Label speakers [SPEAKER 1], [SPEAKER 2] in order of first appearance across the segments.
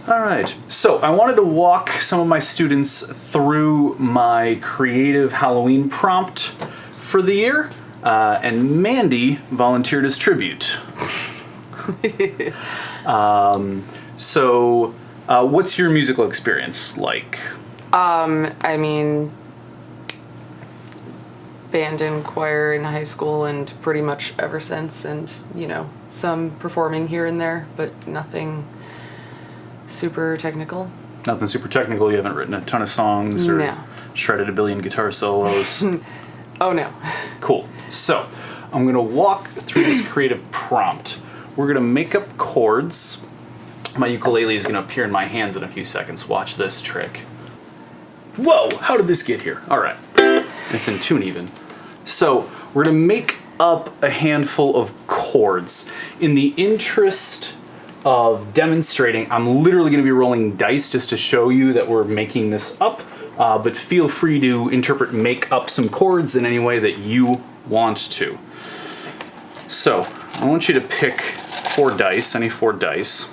[SPEAKER 1] All right, so I wanted to walk some of my students through my creative Halloween prompt for the year, and Mandy volunteered as tribute. So what's your musical experience like?
[SPEAKER 2] I mean, band and choir in high school and pretty much ever since, and, you know, some performing here and there, but nothing super technical.
[SPEAKER 1] Nothing super technical? You haven't written a ton of songs or
[SPEAKER 2] No.
[SPEAKER 1] shredded a billion guitar solos?
[SPEAKER 2] Oh, no.
[SPEAKER 1] Cool. So I'm going to walk through this creative prompt. We're going to make up chords. My ukulele is going to appear in my hands in a few seconds. Watch this trick. Whoa! How did this get here? All right. It's in tune even. So we're going to make up a handful of chords. In the interest of demonstrating, I'm literally going to be rolling dice just to show you that we're making this up, but feel free to make up some chords in any way that you want to.
[SPEAKER 2] Excellent.
[SPEAKER 1] So I want you to pick 4 dice, any 4 dice.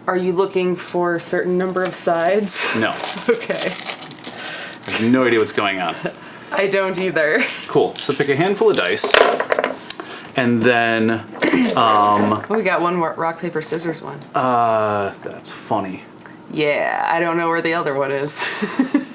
[SPEAKER 2] Are you looking for a certain number of sides?
[SPEAKER 1] No,
[SPEAKER 2] Okay.
[SPEAKER 1] I have no idea what's going on.
[SPEAKER 2] I don't either.
[SPEAKER 1] Cool, so pick a handful of dice, and then
[SPEAKER 2] Oh, we got one more rock, paper, scissors one.
[SPEAKER 1] that's funny.
[SPEAKER 2] Yeah, I don't know where the other one is.
[SPEAKER 1] So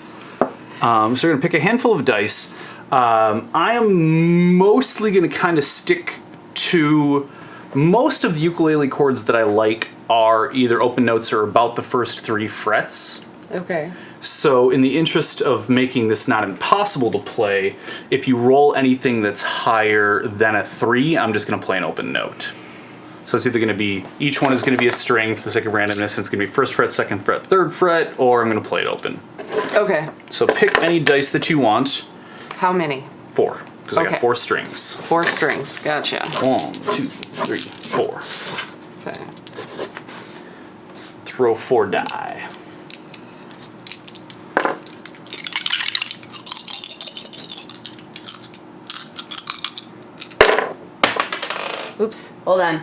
[SPEAKER 1] we're gonna pick a handful of dice. I am mostly gonna kind of stick to most of the ukulele chords that I like are either open notes or about the first 3 frets.
[SPEAKER 2] Okay.
[SPEAKER 1] So in the interest of making this not impossible to play, if you roll anything that's higher than a 3, I'm just gonna play an open note. So it's either gonna be, each one is gonna be a string for the sake of randomness, and it's gonna be 1st fret, 2nd fret, 3rd fret, or I'm gonna play it open.
[SPEAKER 2] Okay.
[SPEAKER 1] So pick any dice that you want.
[SPEAKER 2] How many?
[SPEAKER 1] 4, because I
[SPEAKER 2] Okay.
[SPEAKER 1] got 4 strings.
[SPEAKER 2] 4 strings. Gotcha.
[SPEAKER 1] 1, 2, 3, 4.
[SPEAKER 2] Okay.
[SPEAKER 1] Throw 4 die.
[SPEAKER 3] Oops, hold on.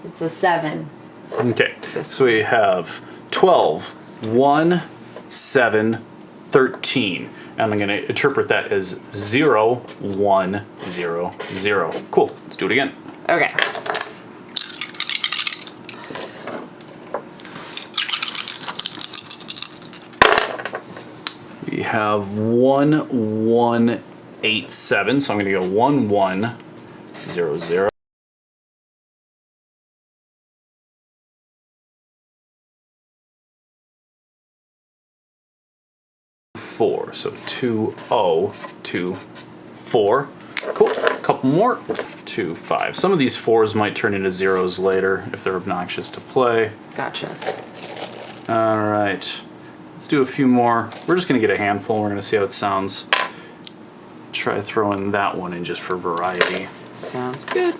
[SPEAKER 3] It's a 7.
[SPEAKER 1] Okay,
[SPEAKER 2] This
[SPEAKER 1] so we have 12, 1, 7, 13. And I'm going to interpret that as 0, 1, 0, 0. Cool, let's do it again.
[SPEAKER 2] Okay.
[SPEAKER 1] We have 1, 1, 8, 7. So I'm going to go 1, 1, 0, 0. Four, so 2, 0, 2, 4. Cool. A couple more. 2, 5. Some of these 4s might turn into 0s later if they're obnoxious to play.
[SPEAKER 2] Gotcha.
[SPEAKER 1] All right. Let's do a few more. We're just going to get a handful. We're going to see how it sounds. Try throwing that one in just for variety.
[SPEAKER 2] Sounds good.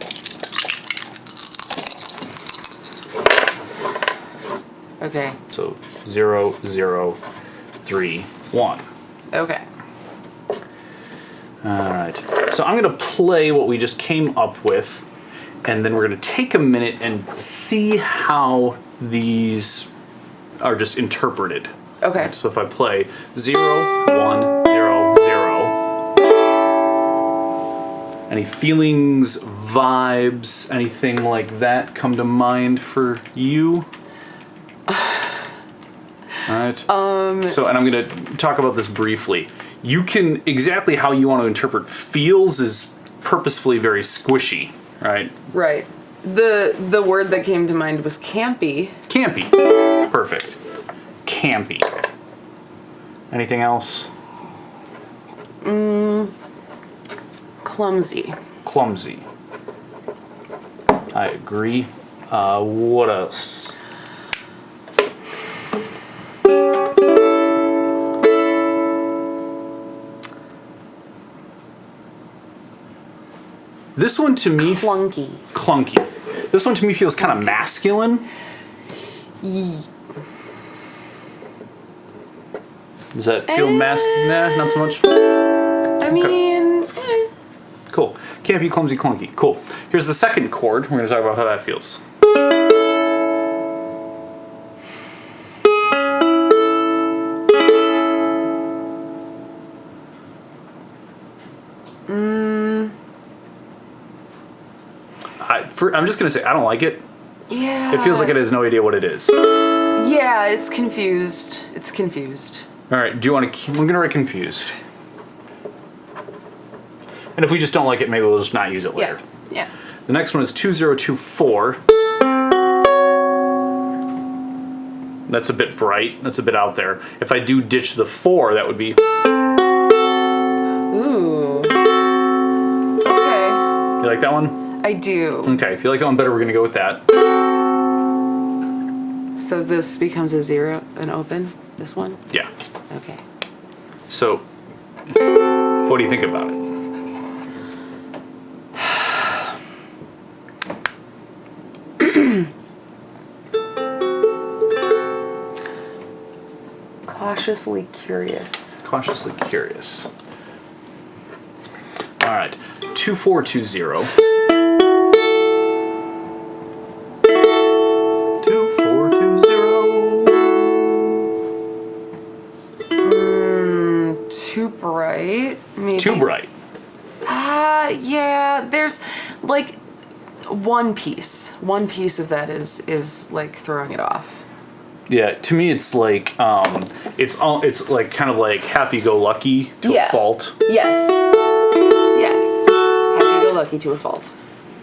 [SPEAKER 2] Okay.
[SPEAKER 1] So 0, 0, 3, 1.
[SPEAKER 2] Okay.
[SPEAKER 1] All right. So I'm going to play what we just came up with, and then we're going to take a minute and see how these are just interpreted.
[SPEAKER 2] Okay.
[SPEAKER 1] So if I play 0, 1, 0, 0, any feelings, vibes, anything like that come to mind for you? All right. So, and I'm going to talk about this briefly. You can, exactly how you want to interpret feels is purposefully very squishy, right?
[SPEAKER 2] Right. The word that came to mind was campy.
[SPEAKER 1] Campy. Perfect. Campy. Anything else?
[SPEAKER 2] Clumsy.
[SPEAKER 1] Clumsy. I agree. What else? This one to me...
[SPEAKER 3] Clunky.
[SPEAKER 1] Clunky. This one to me feels kind of masculine. Does that feel Nah, not so much.
[SPEAKER 2] I mean,
[SPEAKER 1] Cool. Campy, clumsy, clunky. Cool. Here's the second chord. We're going to talk about how that feels. I'm just gonna say I don't like it.
[SPEAKER 2] Yeah.
[SPEAKER 1] It feels like it has no idea what it is.
[SPEAKER 2] Yeah, it's confused. It's confused.
[SPEAKER 1] All right. Do you want to? I'm gonna write confused. And if we just don't like it, maybe we'll just not use it later.
[SPEAKER 2] Yeah.
[SPEAKER 1] The next one is 2024. That's a bit bright. That's a bit out there. If I do ditch the 4, that would be.
[SPEAKER 2] Ooh. Okay.
[SPEAKER 1] You like that one?
[SPEAKER 2] I do.
[SPEAKER 1] Okay. If you like that one better, we're gonna go with that.
[SPEAKER 2] So this becomes a 0, an open. This one.
[SPEAKER 1] Yeah.
[SPEAKER 2] Okay.
[SPEAKER 1] So, what do you think about it?
[SPEAKER 2] Cautiously curious.
[SPEAKER 1] Cautiously curious. All right. 2420. 2420.
[SPEAKER 2] Too bright. Maybe.
[SPEAKER 1] Too bright.
[SPEAKER 2] Yeah. There's like one piece. One piece of that is like throwing it off.
[SPEAKER 1] Yeah, to me it's like it's like kind of like happy-go-lucky to a fault.
[SPEAKER 2] Yes. Yes. Happy-go-lucky to a fault.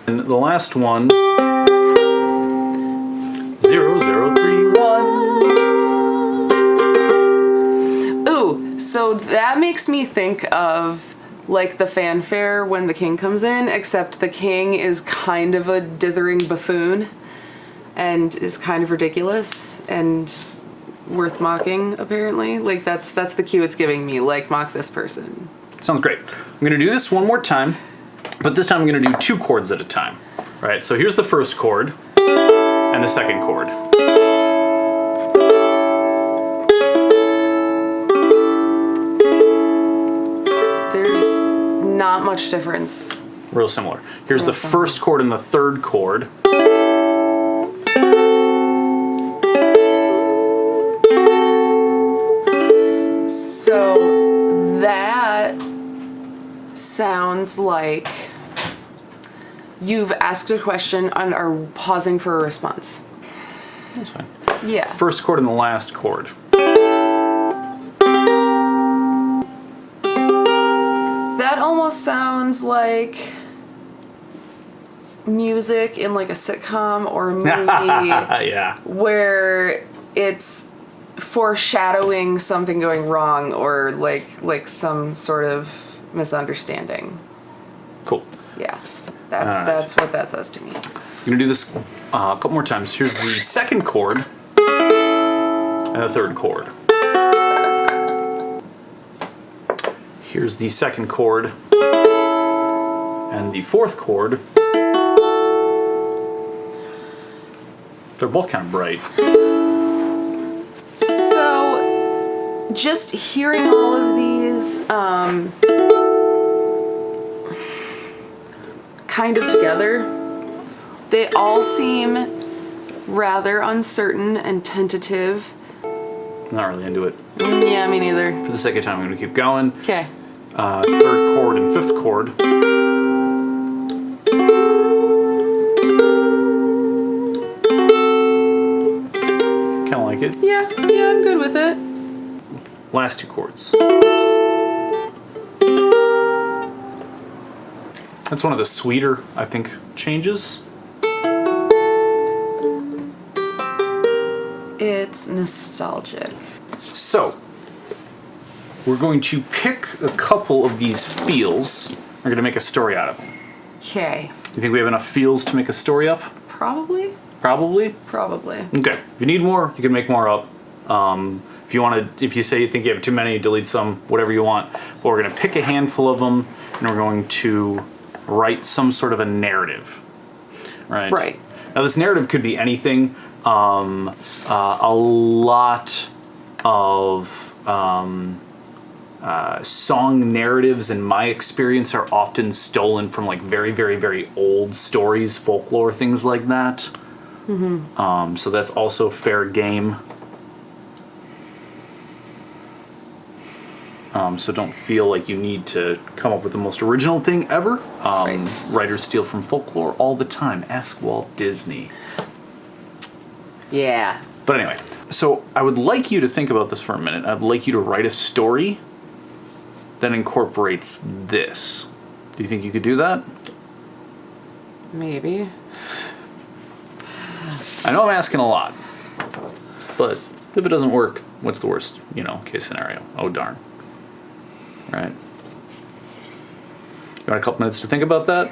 [SPEAKER 1] And the last one, 0031.
[SPEAKER 2] Ooh, so that makes me think of like the fanfare when the king comes in, except the king is kind of a dithering buffoon. And is kind of ridiculous and worth mocking, apparently. Like, that's the cue it's giving me. Like, mock this person.
[SPEAKER 1] Sounds great. I'm going to do this one more time, but this time I'm going to do 2 chords at a time. All right, so here's the first chord and the second chord.
[SPEAKER 2] There's not much difference.
[SPEAKER 1] Real similar. Here's
[SPEAKER 2] Real
[SPEAKER 1] the
[SPEAKER 2] similar.
[SPEAKER 1] first chord and the third chord.
[SPEAKER 2] So that sounds like you've asked a question and are pausing for a response.
[SPEAKER 1] That's fine.
[SPEAKER 2] Yeah.
[SPEAKER 1] First chord and the last chord.
[SPEAKER 2] That almost sounds like music in like a sitcom or a movie
[SPEAKER 1] Yeah.
[SPEAKER 2] where it's foreshadowing something going wrong or like some sort of misunderstanding.
[SPEAKER 1] Cool.
[SPEAKER 2] Yeah.
[SPEAKER 1] All right.
[SPEAKER 2] That's what that says to me.
[SPEAKER 1] I'm going to do this a couple more times. Here's the second chord and the third chord. Here's the second chord and the fourth chord. They're both kind of bright.
[SPEAKER 2] So just hearing all of these kind of together, they all seem rather uncertain and tentative.
[SPEAKER 1] Not really into it.
[SPEAKER 2] Yeah, me neither.
[SPEAKER 1] For the sake of time, I'm going to keep going.
[SPEAKER 2] Okay.
[SPEAKER 1] Third chord and fifth chord. Kind of like it.
[SPEAKER 2] Yeah, I'm good with it.
[SPEAKER 1] Last 2 chords. That's one of the sweeter, I think, changes.
[SPEAKER 2] It's nostalgic.
[SPEAKER 1] So, we're going to pick a couple of these feels. We're going to make a story out of them.
[SPEAKER 2] Okay.
[SPEAKER 1] You think we have enough feels to make a story up?
[SPEAKER 2] Probably.
[SPEAKER 1] Probably?
[SPEAKER 2] Probably.
[SPEAKER 1] Okay. If you need more, you can make more up. If you say you think you have too many, delete some, whatever you want. But we're going to pick a handful of them, and we're going to write some sort of a narrative. Right?
[SPEAKER 2] Right.
[SPEAKER 1] Now, this narrative could be anything. A lot of song narratives, in my experience, are often stolen from like very, very, very old stories, folklore, things like that. Mm-hmm. So that's also fair game. So don't feel like you need to come up with the most original thing ever.
[SPEAKER 2] Right.
[SPEAKER 1] Writers steal from folklore all the time. Ask Walt Disney.
[SPEAKER 3] Yeah.
[SPEAKER 1] But anyway, so I would like you to think about this for a minute. I'd like you to write a story that incorporates this. Do you think you could do that?
[SPEAKER 2] Maybe.
[SPEAKER 1] I know I'm asking a lot, but if it doesn't work, what's the worst, case scenario? Oh, darn. Right. You want a couple minutes to think about that?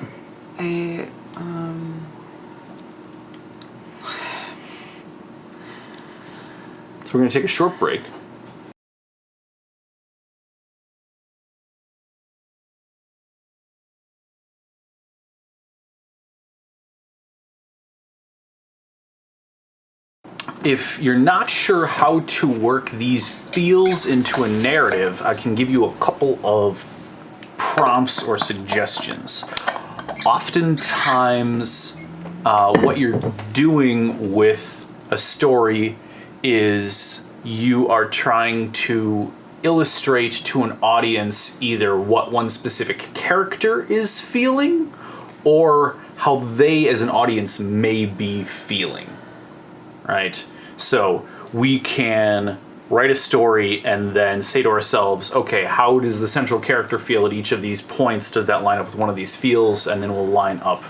[SPEAKER 1] So we're going to take a short break. If you're not sure how to work these feels into a narrative, I can give you a couple of prompts or suggestions. Oftentimes, what you're doing with a story is you are trying to illustrate to an audience either what one specific character is feeling or how they as an audience may be feeling, right? So we can write a story and then say to ourselves, okay, how does the central character feel at each of these points? Does that line up with one of these feels? And then we'll line up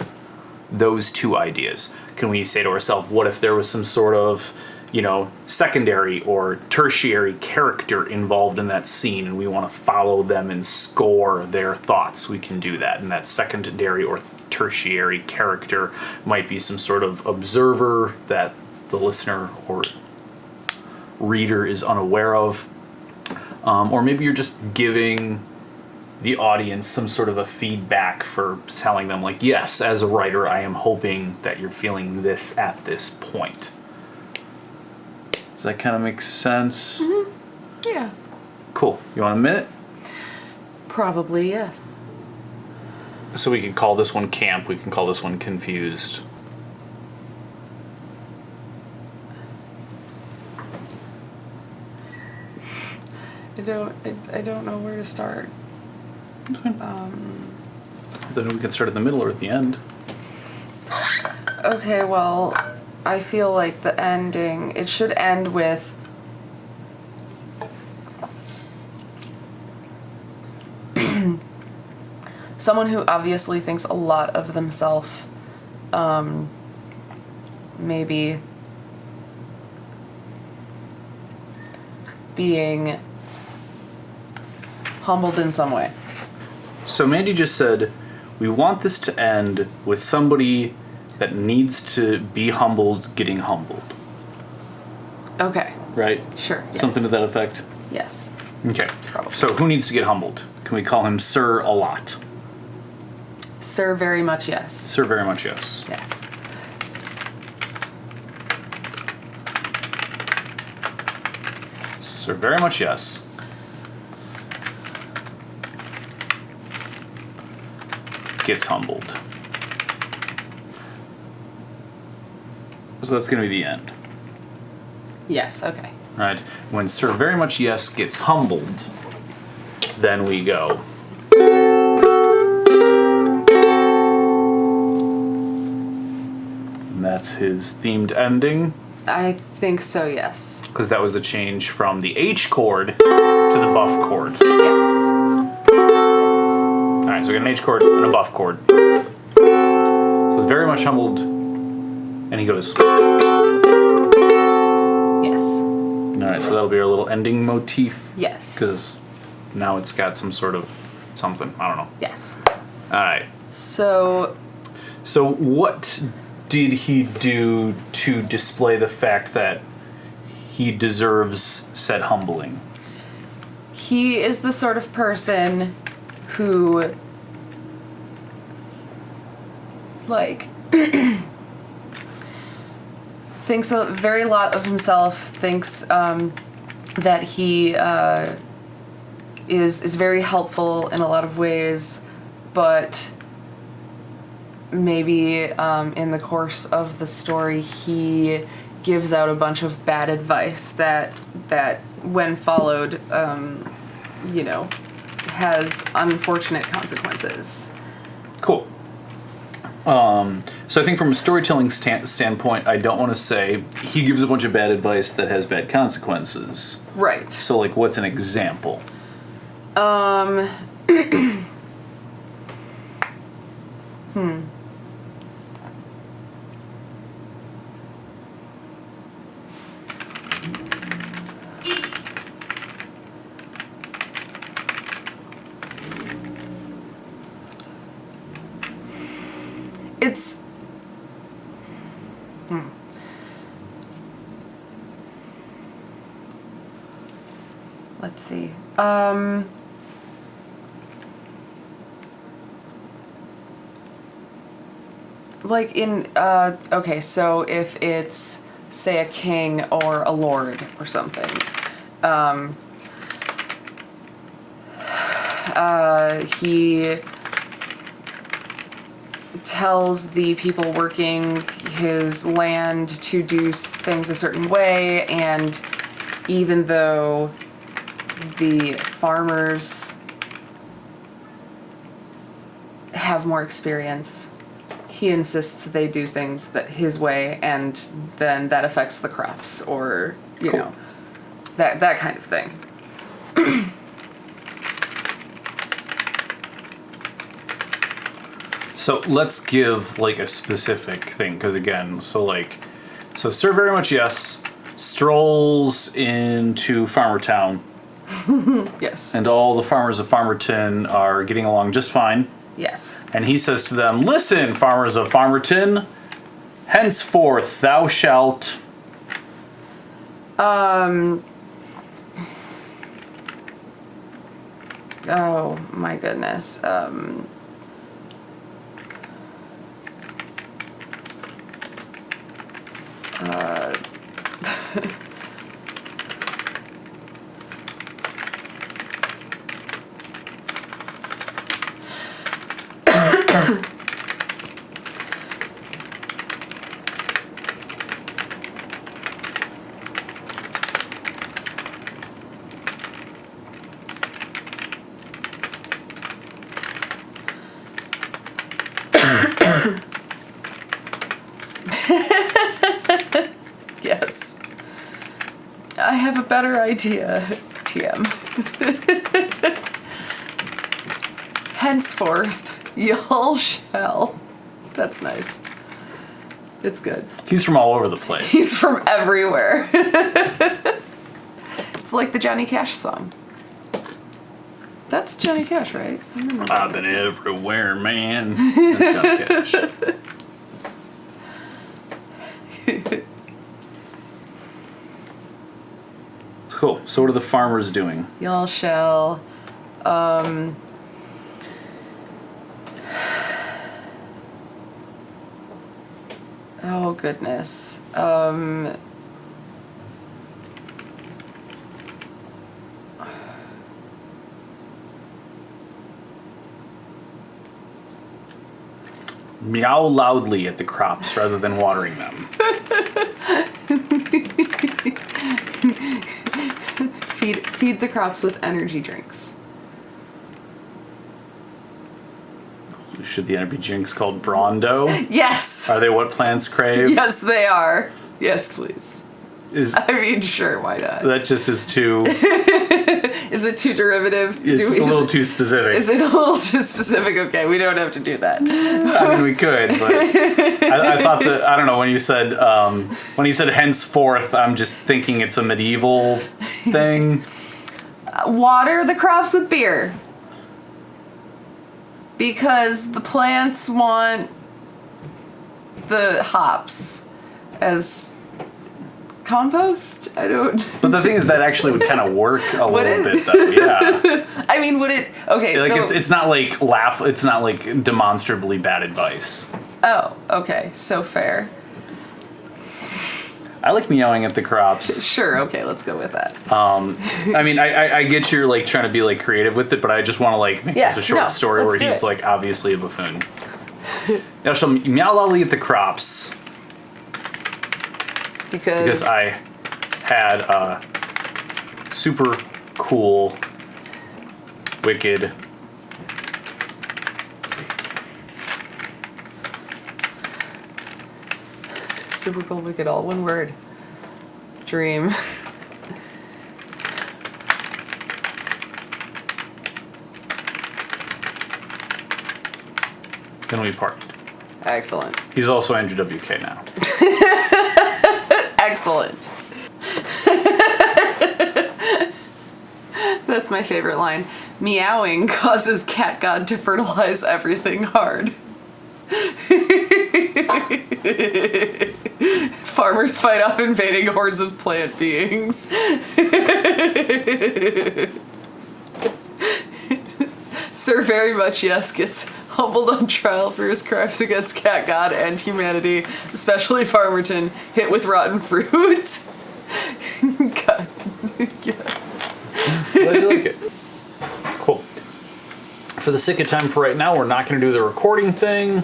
[SPEAKER 1] those two ideas. Can we say to ourselves, what if there was some sort of, secondary or tertiary character involved in that scene and we want to follow them and score their thoughts? We can do that. And that secondary or tertiary character might be some sort of observer that the listener or reader is unaware of. Or maybe you're just giving the audience some sort of a feedback for telling them, like, yes, as a writer, I am hoping that you're feeling this at this point. Does that kind of make sense?
[SPEAKER 2] Mm-hmm. Yeah.
[SPEAKER 1] Cool. You want a minute?
[SPEAKER 2] Probably, yes.
[SPEAKER 1] So we can call this one camp. We can call this one confused.
[SPEAKER 2] I don't know where to start.
[SPEAKER 1] Then we can start at the middle or at the end.
[SPEAKER 2] Okay, well, I feel like the ending, it should end with someone who obviously thinks a lot of themselves, maybe being humbled in some way.
[SPEAKER 1] So Mandy just said, we want this to end with somebody that needs to be humbled getting humbled.
[SPEAKER 2] Okay,
[SPEAKER 1] Right?
[SPEAKER 2] sure. Yes.
[SPEAKER 1] Something to that effect?
[SPEAKER 2] Yes.
[SPEAKER 1] Okay.
[SPEAKER 2] Probably.
[SPEAKER 1] So who needs to get humbled? Can we call him Sir a lot?
[SPEAKER 2] Sir, very much yes.
[SPEAKER 1] Sir, very much yes.
[SPEAKER 2] Yes.
[SPEAKER 1] Sir, very much yes. Gets humbled. So that's going to be the end.
[SPEAKER 2] Yes, okay.
[SPEAKER 1] Right? When Sir very much yes gets humbled, then we go. And that's his themed ending,
[SPEAKER 2] I think so, yes.
[SPEAKER 1] because that was a change from the H chord to the buff chord.
[SPEAKER 2] Yes. Yes.
[SPEAKER 1] Alright, so we got an H chord and a buff chord. So it's very much humbled, and he goes.
[SPEAKER 2] Yes.
[SPEAKER 1] Alright, so that'll be our little ending motif,
[SPEAKER 2] Yes.
[SPEAKER 1] because now it's got some sort of something. I don't know.
[SPEAKER 2] Yes.
[SPEAKER 1] Alright.
[SPEAKER 2] So,
[SPEAKER 1] So what did he do to display the fact that he deserves said humbling?
[SPEAKER 2] he is the sort of person who, like, thinks a very lot of himself, thinks that he is very helpful in a lot of ways, but maybe in the course of the story he gives out a bunch of bad advice that when followed has unfortunate consequences.
[SPEAKER 1] Cool. So I think from a storytelling standpoint, I don't want to say he gives a bunch of bad advice that has bad consequences.
[SPEAKER 2] Right.
[SPEAKER 1] So, like, what's an example?
[SPEAKER 2] It's... Let's see. Like in, okay, so if it's, say, a king or a lord or something, he tells the people working his land to do things a certain way, and even though the farmers have more experience, he insists they do things that his way, and then that affects the crops, or
[SPEAKER 1] Cool.
[SPEAKER 2] that kind of thing.
[SPEAKER 1] So let's give, like, a specific thing, because again, so Sir Very Much Yes strolls into Farmer Town,
[SPEAKER 2] Yes.
[SPEAKER 1] and all the farmers of Farmerton are getting along just fine.
[SPEAKER 2] Yes.
[SPEAKER 1] And he says to them, "Listen, farmers of Farmerton, henceforth thou shalt..."
[SPEAKER 2] Oh my goodness. Yes. I have a better idea, TM. Henceforth, y'all shall. That's nice. It's good.
[SPEAKER 1] He's from all over the place.
[SPEAKER 2] He's from everywhere. It's like the Johnny Cash song. That's Johnny Cash, right? I remember that.
[SPEAKER 1] I've been everywhere, man. That's Johnny Cash. Cool. So what are the farmers doing?
[SPEAKER 2] Y'all shall, oh goodness.
[SPEAKER 1] Meow loudly at the crops rather than watering them.
[SPEAKER 2] Feed the crops with energy drinks.
[SPEAKER 1] Should the energy drinks called Brondo?
[SPEAKER 2] Yes!
[SPEAKER 1] Are they what plants crave?
[SPEAKER 2] Yes, they are. Yes, please.
[SPEAKER 1] Is
[SPEAKER 2] I mean, sure, why not?
[SPEAKER 1] that just is too...
[SPEAKER 2] Is it too derivative?
[SPEAKER 1] It's just a little too specific.
[SPEAKER 2] Is it a little too specific? Okay, we don't have to do that.
[SPEAKER 1] I mean, we could, but I thought that, I don't know, when he said henceforth, I'm just thinking it's a medieval thing.
[SPEAKER 2] Water the crops with beer. Because the plants want the hops as compost? I don't...
[SPEAKER 1] But the thing is that actually would kind of work a
[SPEAKER 2] Would
[SPEAKER 1] little
[SPEAKER 2] it?
[SPEAKER 1] bit, though, yeah.
[SPEAKER 2] I mean, would it... Okay,
[SPEAKER 1] Like,
[SPEAKER 2] so...
[SPEAKER 1] it's not like it's not like demonstrably bad advice.
[SPEAKER 2] Oh, okay, so fair.
[SPEAKER 1] I like meowing at the crops.
[SPEAKER 2] Sure, okay, let's go with that.
[SPEAKER 1] I mean, I get you're like trying to be like creative with it, but I just want to like make
[SPEAKER 2] Yes,
[SPEAKER 1] this a short
[SPEAKER 2] no,
[SPEAKER 1] story
[SPEAKER 2] let's
[SPEAKER 1] where
[SPEAKER 2] do
[SPEAKER 1] he's
[SPEAKER 2] it.
[SPEAKER 1] like obviously a buffoon. Now she'll meow loudly at the crops because I had a super cool Wicked.
[SPEAKER 2] Super cool, wicked, all one word. Dream.
[SPEAKER 1] Then we part.
[SPEAKER 2] Excellent.
[SPEAKER 1] He's also Andrew WK now.
[SPEAKER 2] Excellent. That's my favorite line. Meowing causes cat god to fertilize everything hard. Farmers fight off invading hordes of plant beings. Sir Very Much Yes gets humbled on trial for his crimes against cat god and humanity, especially Farmerton, hit with rotten fruit. God, yes.
[SPEAKER 1] Glad you like it. Cool. For the sake of time for right now, we're not going to do the recording thing.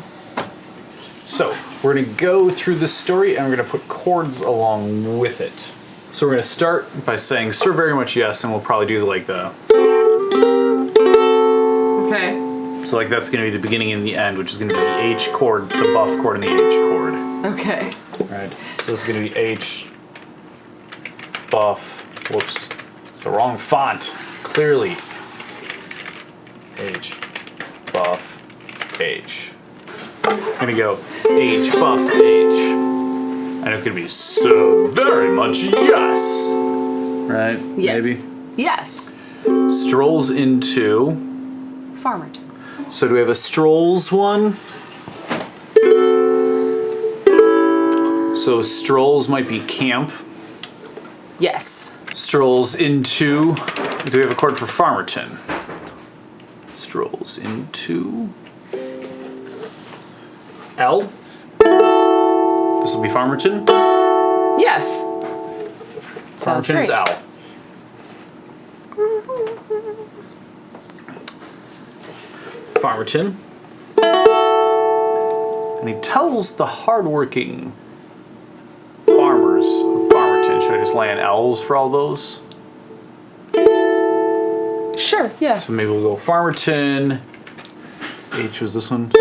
[SPEAKER 1] So, we're going to go through this story and we're going to put chords along with it. So we're going to start by saying Sir Very Much Yes, and we'll probably do like the...
[SPEAKER 2] Okay.
[SPEAKER 1] So like that's going to be the beginning and the end, which is going to be the H chord, the buff chord, and the H chord.
[SPEAKER 2] Okay.
[SPEAKER 1] Right. So this is going to be H, buff, whoops, it's the wrong font, clearly. H, buff, H. I'm going to go H, buff, H. And it's going to be so very much yes. Right?
[SPEAKER 2] Yes.
[SPEAKER 1] Maybe?
[SPEAKER 2] Yes.
[SPEAKER 1] Strolls into...
[SPEAKER 2] Farmerton.
[SPEAKER 1] So do we have a strolls one? So strolls might be camp.
[SPEAKER 2] Yes.
[SPEAKER 1] Strolls into... Do we have a chord for Farmerton? Strolls into... L? This will be Farmerton?
[SPEAKER 2] Yes. Sounds
[SPEAKER 1] Farmerton is
[SPEAKER 2] great.
[SPEAKER 1] L. Farmerton. And he tells the hardworking farmers of Farmerton. Should I just lay in L's for all those?
[SPEAKER 2] Sure, yeah.
[SPEAKER 1] So maybe we'll go Farmerton. H was this one.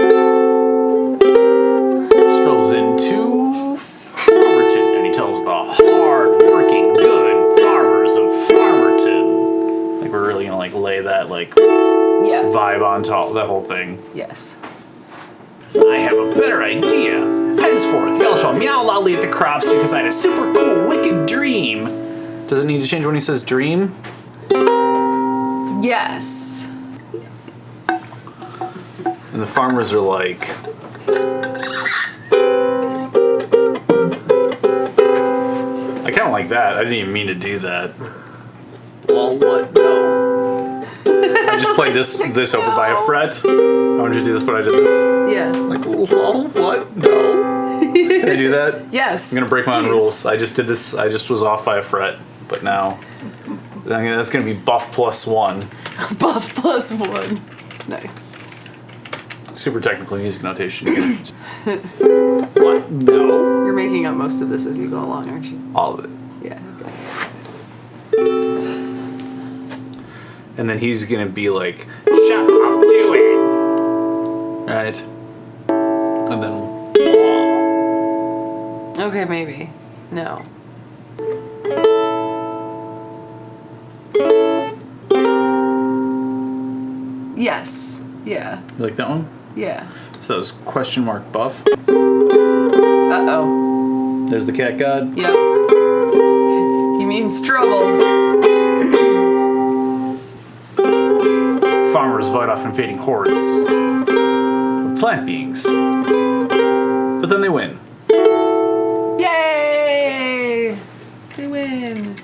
[SPEAKER 1] Strolls into Farmerton. And he tells the hardworking, good farmers of Farmerton. Like we're really gonna like lay that like
[SPEAKER 2] Yes.
[SPEAKER 1] vibe on top of that whole thing.
[SPEAKER 2] Yes.
[SPEAKER 1] I have a better idea. Henceforth, y'all shall meow loudly at the crops because I had a super cool, wicked dream. Does it need to change when he says dream?
[SPEAKER 2] Yes.
[SPEAKER 1] And the farmers are like... I kind of like that. I didn't even mean to do that. Well, what? No. I just played this over by a fret. I wanted to do this, but I did this.
[SPEAKER 2] Yeah.
[SPEAKER 1] Like, lol, what? No. Can I do that?
[SPEAKER 2] Yes.
[SPEAKER 1] I'm gonna break my own
[SPEAKER 2] Please.
[SPEAKER 1] rules. I just did this. I just was off by a fret, but now that's gonna be buff +1.
[SPEAKER 2] Buff +1. Nice.
[SPEAKER 1] Super technical music notation. What? No.
[SPEAKER 2] You're making up most of this as you go along, aren't you?
[SPEAKER 1] All of it.
[SPEAKER 2] Yeah.
[SPEAKER 1] And then he's gonna be like, "Shut up, do it." Right. And then.
[SPEAKER 2] Okay, maybe. No. Yes. Yeah.
[SPEAKER 1] You like that one?
[SPEAKER 2] Yeah.
[SPEAKER 1] So that was question mark buff.
[SPEAKER 2] Uh-oh.
[SPEAKER 1] There's the cat god.
[SPEAKER 2] Yep. He means trouble.
[SPEAKER 1] Farmers fight off invading hordes of plant beings. But then they win.
[SPEAKER 2] Yay! They win.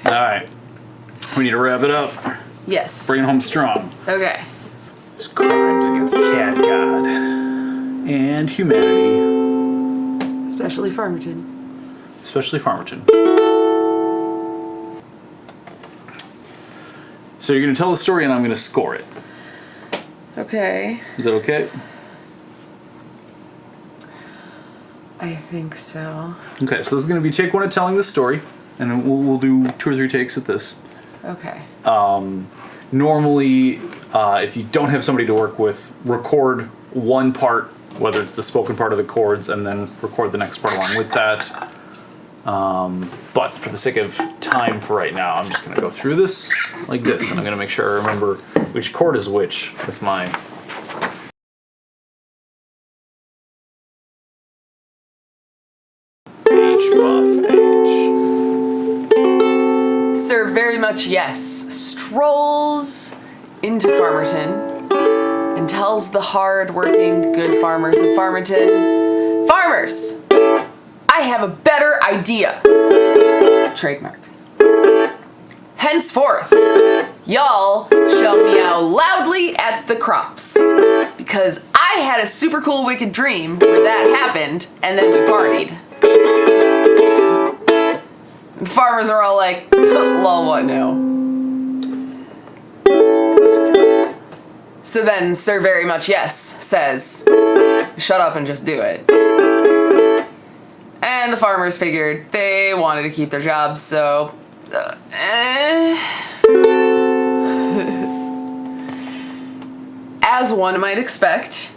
[SPEAKER 1] Alright. We need to wrap it up.
[SPEAKER 2] Yes.
[SPEAKER 1] Bring it home strong.
[SPEAKER 2] Okay.
[SPEAKER 1] It's crimes against cat god and humanity.
[SPEAKER 2] Especially Farmerton.
[SPEAKER 1] Especially Farmerton. So you're going to tell the story and I'm going to score it.
[SPEAKER 2] Okay.
[SPEAKER 1] Is that okay?
[SPEAKER 2] I think so.
[SPEAKER 1] Okay, so this is going to be take one at telling the story. And then we'll do 2 or 3 takes at this.
[SPEAKER 2] Okay.
[SPEAKER 1] normally, if you don't have somebody to work with, record one part, whether it's the spoken part of the chords, and then record the next part along with that. But for the sake of time for right now, I'm just going to go through this like this, and I'm going to make sure I remember which chord is which with my... H, buff, H.
[SPEAKER 2] Sir Very Much Yes strolls into Farmerton and tells the hard-working good farmers of Farmerton, "Farmers, I have a better idea." Trademark. "Henceforth, y'all shall meow loudly at the crops, because I had a super cool wicked dream where that happened, and then we partied." The farmers are all like, "Lol, what now?" So then Sir Very Much Yes says, "Shut up and just do it." And the farmers figured they wanted to keep their jobs, so... As one might expect,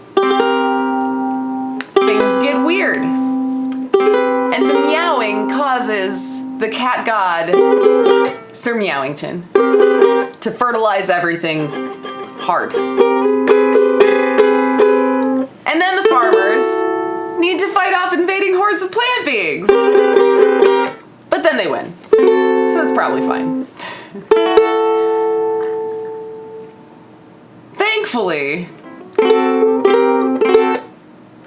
[SPEAKER 2] things get weird. And the meowing causes the cat god, Sir Meowington, to fertilize everything hard. And then the farmers need to fight off invading hordes of plant beings. But then they win. So it's probably fine. Thankfully,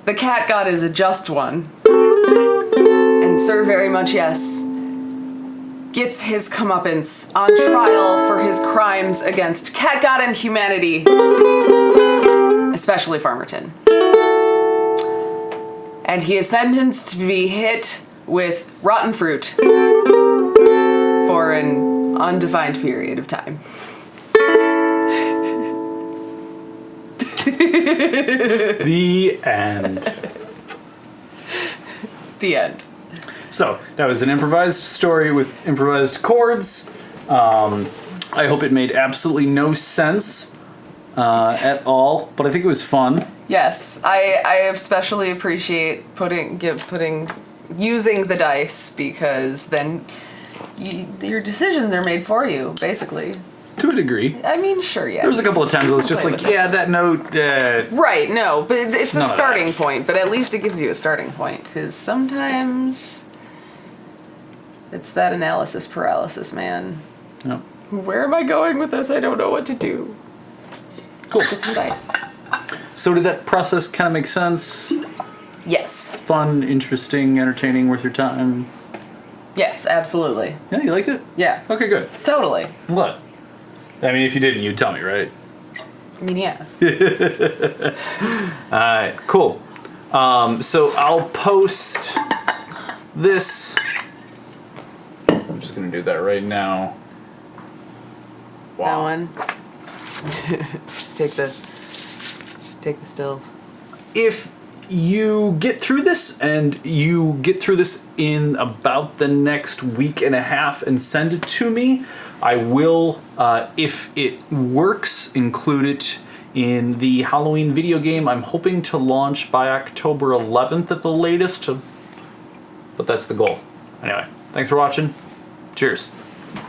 [SPEAKER 2] the cat god is a just one. And Sir Very Much Yes gets his comeuppance on trial for his crimes against cat god and humanity, especially Farmerton. And he is sentenced to be hit with rotten fruit for an undefined period of time.
[SPEAKER 1] The end.
[SPEAKER 2] The end.
[SPEAKER 1] So, that was an improvised story with improvised chords. I hope it made absolutely no sense at all, but I think it was fun.
[SPEAKER 2] Yes, I especially appreciate using the dice, because then your decisions are made for you, basically.
[SPEAKER 1] To a degree.
[SPEAKER 2] I mean, sure, yeah.
[SPEAKER 1] There was a couple of times I was just like, yeah, that note...
[SPEAKER 2] Right, no, but it's a
[SPEAKER 1] None of
[SPEAKER 2] starting
[SPEAKER 1] that.
[SPEAKER 2] point, but at least it gives you a starting point, because sometimes it's that analysis paralysis, man.
[SPEAKER 1] No.
[SPEAKER 2] Where am I going with this? I don't know what to do.
[SPEAKER 1] Cool.
[SPEAKER 2] Get some dice.
[SPEAKER 1] So did that process kind of make sense?
[SPEAKER 2] Yes.
[SPEAKER 1] Fun, interesting, entertaining, worth your time?
[SPEAKER 2] Yes, absolutely.
[SPEAKER 1] Yeah, you liked it?
[SPEAKER 2] Yeah.
[SPEAKER 1] Okay, good.
[SPEAKER 2] Totally.
[SPEAKER 1] What? I mean, if you didn't, you'd tell me, right?
[SPEAKER 2] I mean, yeah.
[SPEAKER 1] Alright, cool. So I'll post this. I'm just gonna do that right now.
[SPEAKER 2] That one. just take the stills.
[SPEAKER 1] If you get through this, and you get through this in about the next week and a half and send it to me, I will, if it works, include it in the Halloween video game I'm hoping to launch by October 11th at the latest. But that's the goal. Anyway, thanks for watching. Cheers.